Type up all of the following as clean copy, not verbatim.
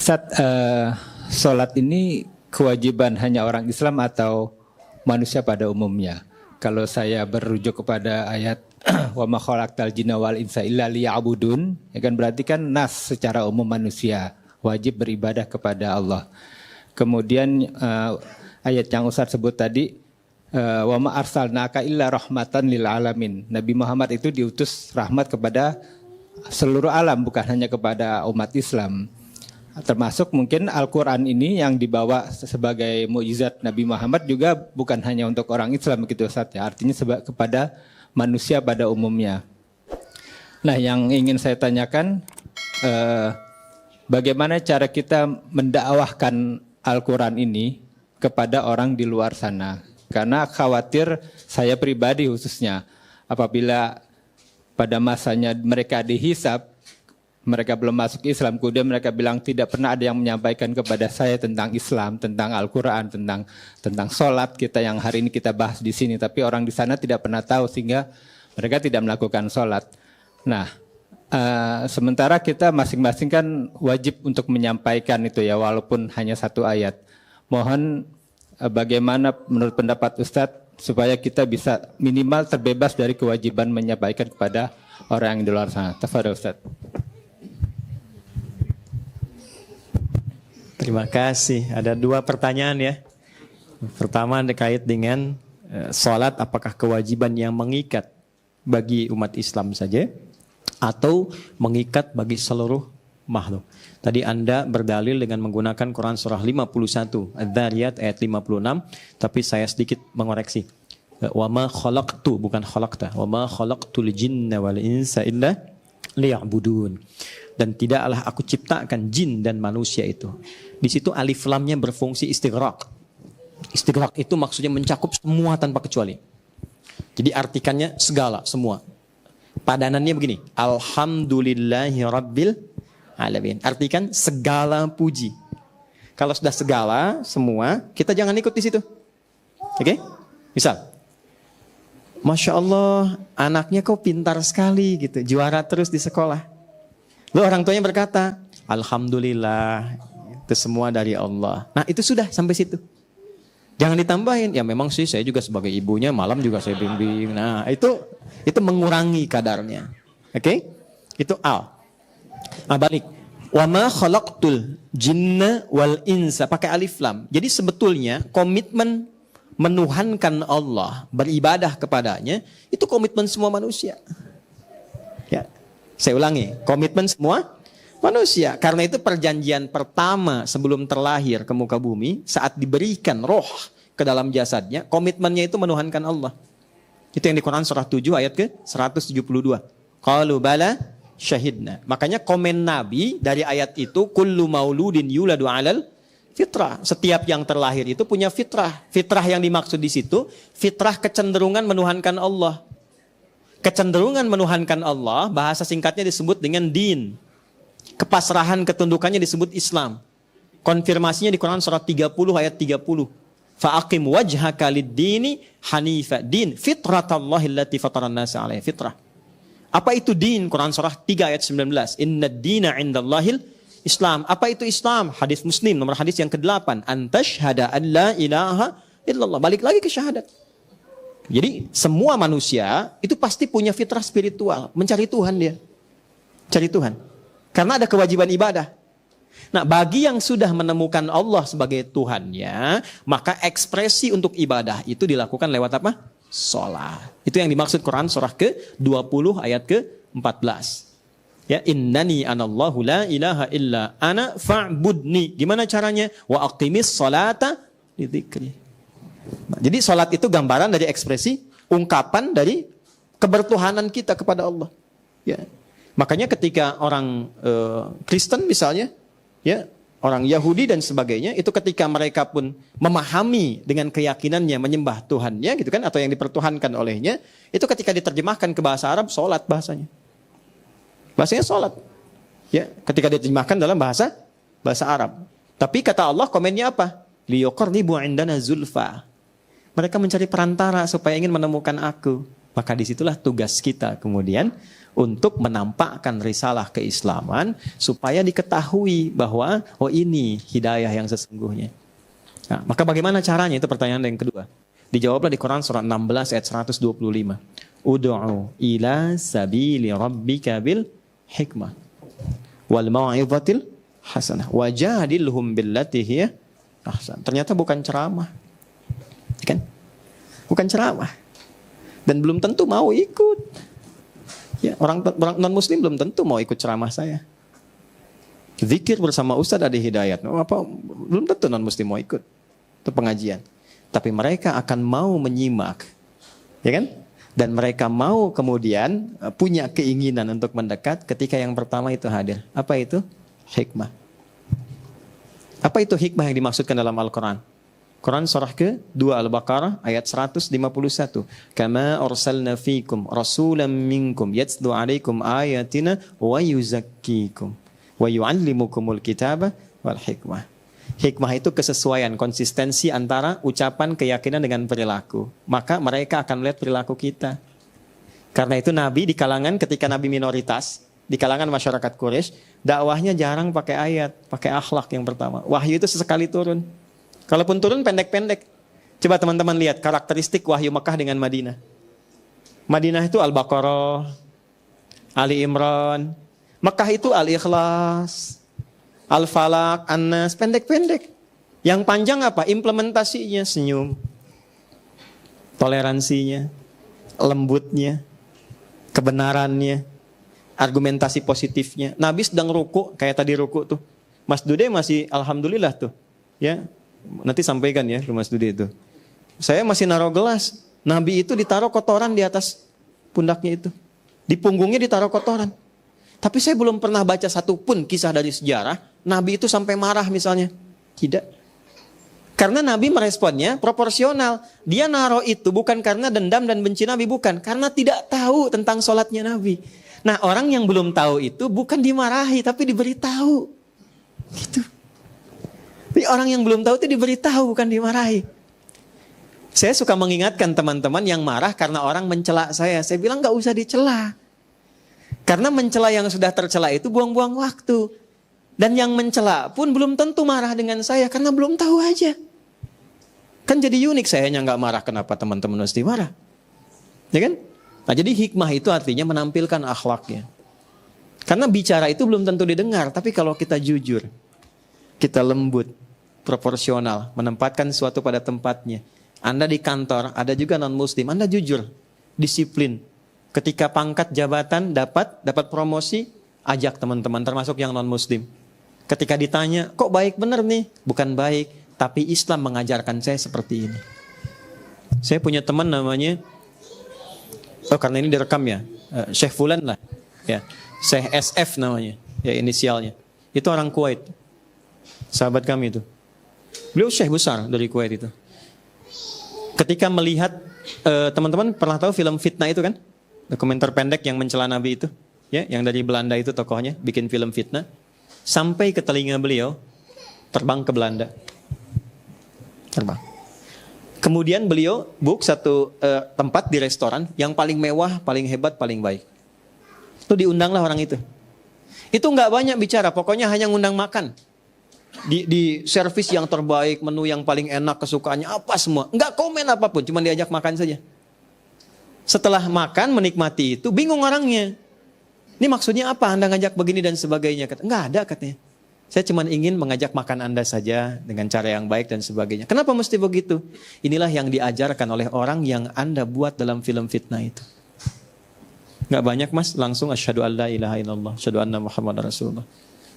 Ustadz, sholat ini kewajiban hanya orang Islam atau manusia pada umumnya? Kalau saya berujuk kepada ayat wa ma khalaqtal jinna wal insa illa liya'budun, ya kan berarti kan nas secara umum manusia wajib beribadah kepada Allah. Kemudian ayat yang Ustaz sebut tadi, wa ma arsalnaka illa rahmatan lil alamin. Nabi Muhammad itu diutus rahmat kepada seluruh alam, bukan hanya kepada umat Islam. Termasuk mungkin Al-Quran ini yang dibawa sebagai mukjizat Nabi Muhammad juga bukan hanya untuk orang Islam begitu Ustaz ya, artinya kepada manusia pada umumnya. Nah, yang ingin saya tanyakan, bagaimana cara kita mendakwahkan Al-Quran ini kepada orang di luar sana? Karena khawatir saya pribadi khususnya, apabila pada masanya mereka dihisab, mereka belum masuk Islam, kemudian mereka bilang tidak pernah ada yang menyampaikan kepada saya tentang Islam, tentang Al-Quran, tentang sholat kita yang hari ini kita bahas di sini. Tapi orang di sana tidak pernah tahu sehingga mereka tidak melakukan sholat. Nah, sementara kita masing-masing kan wajib untuk menyampaikan itu ya, walaupun hanya satu ayat. Mohon bagaimana menurut pendapat Ustadz supaya kita bisa minimal terbebas dari kewajiban menyampaikan kepada orang yang di luar sana. Tafadhol Ustadz. Terima kasih. Ada dua pertanyaan ya. Pertama terkait dengan sholat, apakah kewajiban yang mengikat bagi umat Islam saja atau mengikat bagi seluruh makhluk. Tadi Anda berdalil dengan menggunakan Quran surah 51 Adz-Dzariyat ayat 56, tapi saya sedikit mengoreksi. Wa ma khalaqtu, bukan khalaqta. Wa ma khalaqtul jinna wal insa illa liya'budun. Dan tidaklah aku ciptakan jin dan manusia itu. Di situ alif lamnya berfungsi istighraq. Istighraq itu maksudnya mencakup semua tanpa kecuali. Jadi artikannya segala, semua. Padanannya begini, alhamdulillahi rabbil alamin. Artikan segala puji. Kalau sudah segala, semua, kita jangan ikut di situ. Oke? Misal, Masya Allah, anaknya kok pintar sekali gitu, juara terus di sekolah. Lalu orang tuanya berkata, alhamdulillah, itu semua dari Allah. Nah, itu sudah sampai situ. Jangan ditambahin, ya memang sih saya juga sebagai ibunya malam juga saya bimbing. Nah, itu mengurangi kadarnya. Oke? Itu al. Nah, balik. Wa ma khalaqtul jinna wal insa, pakai alif lam. Jadi sebetulnya komitmen menuhankan Allah, beribadah kepadanya, itu komitmen semua manusia. Ya. Saya ulangi, komitmen semua manusia. Karena itu perjanjian pertama sebelum terlahir ke muka bumi, saat diberikan roh ke dalam jasadnya, komitmennya itu menuhankan Allah. Itu yang di Quran surah 7 ayat ke 172. Qalu bala syahidna. Makanya komen Nabi dari ayat itu, kullu mauludin yuladu alal fitrah. Setiap yang terlahir itu punya fitrah. Fitrah yang dimaksud di situ, fitrah kecenderungan menuhankan Allah. Kecenderungan menuhankan Allah, bahasa singkatnya disebut dengan din. Kepasrahan ketundukannya disebut Islam. Konfirmasinya di Quran surah 30 ayat 30. Fa'aqim wajhaka lid-dini hanifa. Din, fitratallahi allati fataran nasa alaiha, fitrah. Apa itu din? Quran surah 3 ayat 19. Inna dina indallahil Islam. Apa itu Islam? Hadis Muslim, nomor hadis yang ke-8. Antashhada an la ilaha illallah. Balik lagi ke syahadat. Jadi semua manusia itu pasti punya fitrah spiritual, mencari Tuhan dia. Cari Tuhan. Karena ada kewajiban ibadah. Nah, bagi yang sudah menemukan Allah sebagai Tuhannya, maka ekspresi untuk ibadah itu dilakukan lewat apa? Sholat. Itu yang dimaksud Quran surah ke-20 ayat ke-14. Ya, innani anallahu la ilaha illa ana fa'budni. Gimana caranya? Wa aqimis sholata li dzikri. Nah, jadi sholat itu gambaran dari ekspresi, ungkapan dari kebertuhanan kita kepada Allah. Ya. Makanya ketika orang Kristen misalnya, ya, orang Yahudi dan sebagainya, itu ketika mereka pun memahami dengan keyakinannya menyembah Tuhannya, gitu kan, atau yang dipertuhankan olehnya, itu ketika diterjemahkan ke bahasa Arab, sholat bahasanya. Bahasanya sholat. Ya, ketika diterjemahkan dalam bahasa Arab. Tapi kata Allah komennya apa? Liyuqarribu indana zulfa. Mereka mencari perantara supaya ingin menemukan aku. Maka disitulah tugas kita kemudian untuk menampakkan risalah keislaman supaya diketahui bahwa oh ini hidayah yang sesungguhnya. Nah, maka bagaimana caranya? Itu pertanyaan yang kedua. Dijawablah di Quran surat 16 ayat 125. Ud'u ila sabili rabbika bil hikmah wal mau'izatil hasanah wajadilhum billati hiya ahsan. Ternyata bukan ceramah. Kan? Bukan ceramah. Dan belum tentu mau ikut. Ya, orang non muslim belum tentu mau ikut ceramah saya. Zikir bersama Ustadz Adi Hidayat, belum tentu non muslim mau ikut. Itu pengajian. Tapi mereka akan mau menyimak. Ya kan? Dan mereka mau kemudian punya keinginan untuk mendekat ketika yang pertama itu hadir. Apa itu? Hikmah. Apa itu hikmah yang dimaksudkan dalam Al-Quran? Quran surah ke-2 Al-Baqarah ayat 151. Kama arsalna fikum rasulan minkum yatslu alaikum ayatina wa yuzakkikum wa yu'allimukumul kitaba wal hikmah. Hikmah itu kesesuaian, konsistensi antara ucapan, keyakinan dengan perilaku. Maka mereka akan melihat perilaku kita. Karena itu Nabi di kalangan ketika Nabi minoritas, di kalangan masyarakat Quraisy, dakwahnya jarang pakai ayat, pakai akhlak yang pertama. Wahyu itu sesekali turun. Kalaupun turun pendek-pendek. Coba teman-teman lihat karakteristik wahyu Mekah dengan Madinah. Madinah itu Al-Baqarah, Ali Imran. Mekah itu Al-Ikhlas, Al-Falaq, An-Nas, pendek-pendek. Yang panjang apa? Implementasinya, senyum, toleransinya, lembutnya, kebenarannya, argumentasi positifnya. Nabi sedang ruku, kayak tadi ruku tuh. Mas Dude masih alhamdulillah tuh. Ya, nanti sampaikan ya ke Mas Dude itu. Saya masih naruh gelas. Nabi itu ditaruh kotoran di atas pundaknya itu. Di punggungnya ditaruh kotoran. Tapi saya belum pernah baca satupun kisah dari sejarah Nabi itu sampai marah misalnya. Tidak. Karena Nabi meresponnya proporsional. Dia naruh itu bukan karena dendam dan benci Nabi, bukan. Karena tidak tahu tentang sholatnya Nabi. Nah, orang yang belum tahu itu bukan dimarahi, tapi diberitahu. Gitu. Tapi orang yang belum tahu itu diberitahu, bukan dimarahi. Saya suka mengingatkan teman-teman yang marah karena orang mencela saya. Saya bilang gak usah dicela. Karena mencela yang sudah tercela itu buang-buang waktu. Dan yang mencela pun belum tentu marah dengan saya karena belum tahu aja. Kan jadi unik, saya hanya gak marah, kenapa teman-teman mesti marah? Ya kan? Nah, jadi hikmah itu artinya menampilkan akhlaknya. Karena bicara itu belum tentu didengar, tapi kalau kita jujur, kita lembut, proporsional, menempatkan sesuatu pada tempatnya. Anda di kantor, ada juga non-muslim, Anda jujur, disiplin. Ketika pangkat jabatan dapat promosi, ajak teman-teman termasuk yang non-muslim. Ketika ditanya, kok baik benar nih? Bukan baik, tapi Islam mengajarkan saya seperti ini. Saya punya teman namanya, karena ini direkam ya, Syekh Fulan lah, ya, Syekh SF namanya, ya inisialnya. Itu orang Kuwait, sahabat kami itu. Beliau Syekh besar dari Kuwait itu. Ketika melihat, teman-teman pernah tahu film Fitnah itu kan? Dokumenter pendek yang mencela Nabi itu, ya, yang dari Belanda itu tokohnya bikin film Fitnah, sampai ke telinga beliau, terbang ke Belanda, terbang. Kemudian beliau book satu tempat di restoran yang paling mewah, paling hebat, paling baik. Itu diundanglah orang itu. Itu nggak banyak bicara, pokoknya hanya ngundang makan. Di servis yang terbaik, menu yang paling enak, kesukaannya apa semua. Nggak komen apapun, cuma diajak makan saja. Setelah makan, menikmati itu, bingung orangnya. Ini maksudnya apa Anda ngajak begini dan sebagainya? Nggak ada katanya. Saya cuma ingin mengajak makan Anda saja dengan cara yang baik dan sebagainya. Kenapa mesti begitu? Inilah yang diajarkan oleh orang yang Anda buat dalam film Fitnah itu. Nggak banyak mas, langsung asyhadu an la ilaha illallah, asyhadu anna Muhammad Rasulullah.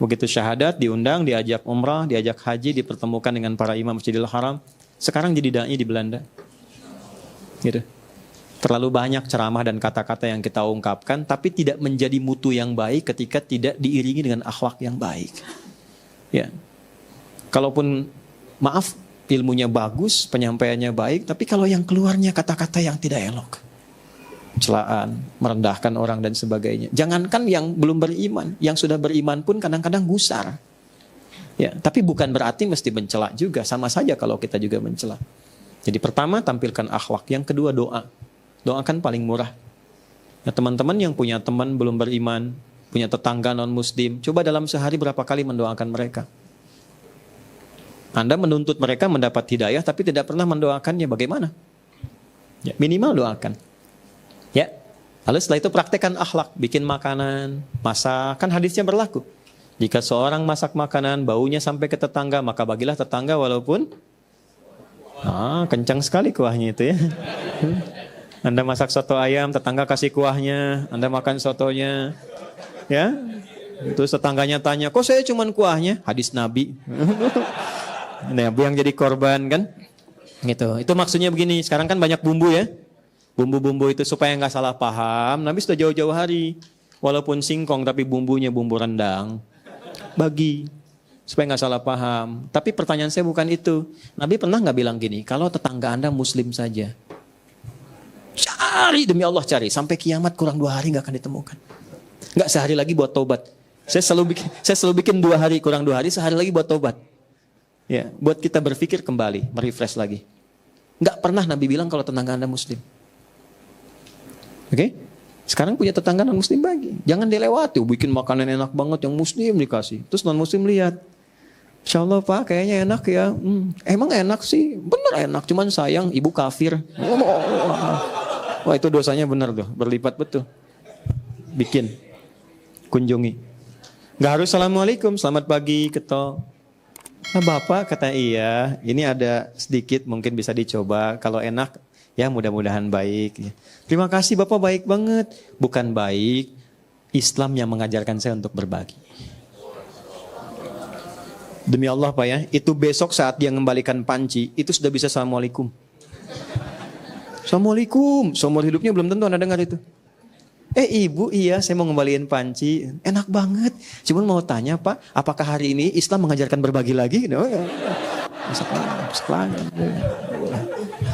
Begitu syahadat, diundang, diajak umrah, diajak haji, dipertemukan dengan para imam Masjidil Haram. Sekarang jadi dai di Belanda. Gitu. Terlalu banyak ceramah dan kata-kata yang kita ungkapkan, tapi tidak menjadi mutu yang baik ketika tidak diiringi dengan akhlak yang baik. Ya, kalaupun maaf ilmunya bagus, penyampaiannya baik, tapi kalau yang keluarnya kata-kata yang tidak elok, celaan, merendahkan orang dan sebagainya. Jangankan yang belum beriman, yang sudah beriman pun kadang-kadang gusar. Ya, tapi bukan berarti mesti mencela juga, sama saja kalau kita juga mencela. Jadi pertama tampilkan akhlak, yang kedua doa. Doakan paling murah. Ya, teman-teman yang punya teman belum beriman, punya tetangga non-muslim, coba dalam sehari berapa kali mendoakan mereka. Anda menuntut mereka mendapat hidayah, tapi tidak pernah mendoakannya, bagaimana? Ya, minimal doakan. Ya. Lalu setelah itu praktekkan akhlak, bikin makanan, masak, kan hadisnya berlaku. Jika seorang masak makanan, baunya sampai ke tetangga, maka bagilah tetangga walaupun kencang sekali kuahnya itu ya. Anda masak soto ayam, tetangga kasih kuahnya, Anda makan sotonya. Ya. Terus tetangganya tanya, kok saya cuman kuahnya? Hadis Nabi. Nabi yang jadi korban kan? Gitu. Itu maksudnya begini, sekarang kan banyak bumbu ya. Bumbu-bumbu itu supaya nggak salah paham, Nabi sudah jauh-jauh hari. Walaupun singkong tapi bumbunya bumbu rendang. Bagi. Supaya nggak salah paham. Tapi pertanyaan saya bukan itu. Nabi pernah nggak bilang gini, kalau tetangga Anda muslim saja. Cari demi Allah cari. Sampai kiamat kurang 2 hari nggak akan ditemukan. Nggak sehari lagi buat tobat. Saya selalu bikin 2 hari, kurang 2 hari, sehari lagi buat tobat. Ya, buat kita berpikir kembali, merefresh lagi. Nggak pernah Nabi bilang kalau tetangga Anda muslim. Oke? Sekarang punya tetangga non-muslim bagi. Jangan dilewati, bikin makanan enak banget yang muslim dikasih. Terus non-muslim lihat. Insya Allah Pak, kayaknya enak ya. Emang enak sih? Bener enak, cuman sayang ibu kafir. Wah itu dosanya bener tuh, berlipat betul. Bikin, kunjungi. Gak harus Assalamualaikum, selamat pagi, keto. Nah, Bapak kata iya, ini ada sedikit mungkin bisa dicoba. Kalau enak, ya mudah-mudahan baik. Terima kasih Bapak, baik banget. Bukan baik, Islam yang mengajarkan saya untuk berbagi. Demi Allah Pak ya, itu besok saat dia mengembalikan panci, itu sudah bisa Assalamualaikum. Assalamualaikum, seumur hidupnya belum tentu Anda dengar itu. Ibu, iya saya mau ngembaliin panci, enak banget. Cuman mau tanya Pak, apakah hari ini Islam mengajarkan berbagi lagi? No, ya. Masak lagi.